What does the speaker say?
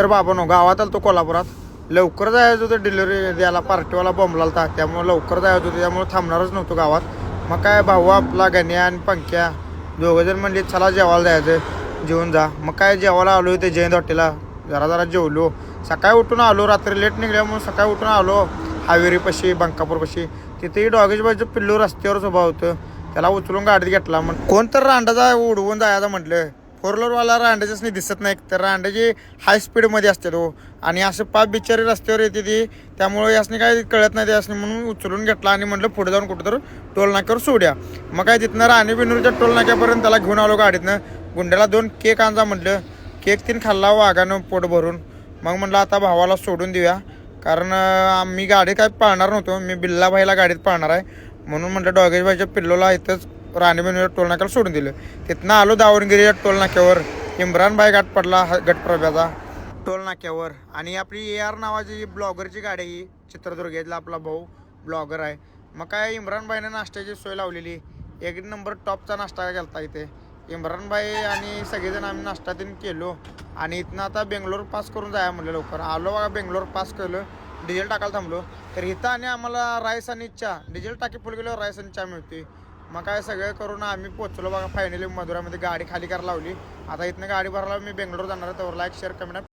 तर बाबांनो गावात आलो तो कोल्हापुरात. लवकर जायचं होतं डिलिव्हरी द्यायला, पार्टीवाला बॉम्बला होता त्यामुळे लवकर जायचं होतं, त्यामुळे थांबणारच नव्हतो गावात. मग काय भाऊ आपला गण्या आणि पंक्या दोघंजण म्हणले चला जेवायला जायचं, जेवून जा. मग काय जेवायला आलो ते जयंत हॉटेलला, जरा जेवलो. सकाळी उठून आलो, रात्री लेट निघल्यामुळे सकाळी उठून आलो हायवेरीपाशी बंकापूरपाशी. तिथेही डॉगेज बाजूचं पिल्लू रस्त्यावरच उभा होतं, त्याला उचलून गाडीत घेतला. मग कोण तर रांडाचा उडवून जायचं म्हटलं. फोर व्हीलरवाला रांड्याच्याच नाही दिसत नाही, तर रांड्याची हाय स्पीडमध्ये असते तो, आणि असं पाच बिचारी रस्त्यावर येते ती, त्यामुळे यासनी काय कळत नाही त्यासनी, म्हणून उचलून घेतला आणि म्हटलं पुढे जाऊन कुठं तर टोल नाक्यावर सोड्या. मग काय तिथनं राणी बिनूरच्या टोल नाक्यापर्यंत त्याला घेऊन आलो गाडीतनं. गुंड्याला 2 केक आणजा म्हटलं, केक 3 खाल्ला वाघानं पोट भरून. मग म्हटलं आता भावाला सोडून देऊया, कारण मी गाडी काय पाळणार नव्हतो, मी बिल्लाबाईला गाडीत पाळणार आहे. म्हणून म्हटलं डॉगेशबाईच्या पिल्लोला इथंच राणीबेनूर टोल नाक्याला सोडून दिलं. तिथनं आलो दावणगिरीच्या टोल नाक्यावर. इम्रानबाई घाट पडला गटप्रभ्याचा टोल नाक्यावर. आणि आपली AR नावाची ब्लॉगरची गाडी, ही चित्रदुर्गातला आपला भाऊ ब्लॉगर आहे. मग काय इम्रानबाईनं नाश्त्याची सोय लावलेली, 1 नंबर टॉपचा नाश्ता केला इथे. इम्रानबाई आणि सगळेजण आम्ही नाश्ता तीन केलो. आणि इथनं आता बेंगलोर पास करून जाया म्हटलं लवकर. आलो बघा बेंगलोर पास केलं, डिझेल टाकायला थांबलो. तर इथं आणि आम्हाला राईस आणि चहा, डिझेल टाकी फुल गेल्यावर राईस आणि चहा मिळते. मग काय सगळं करून आम्ही पोचलो बघा फायनली मधुरामध्ये. गाडी खाली करायला लावली. आता इथनं गाडी भरायला मी बेंगलोर जाणार आहे. तर लाईक शेअर कमेंट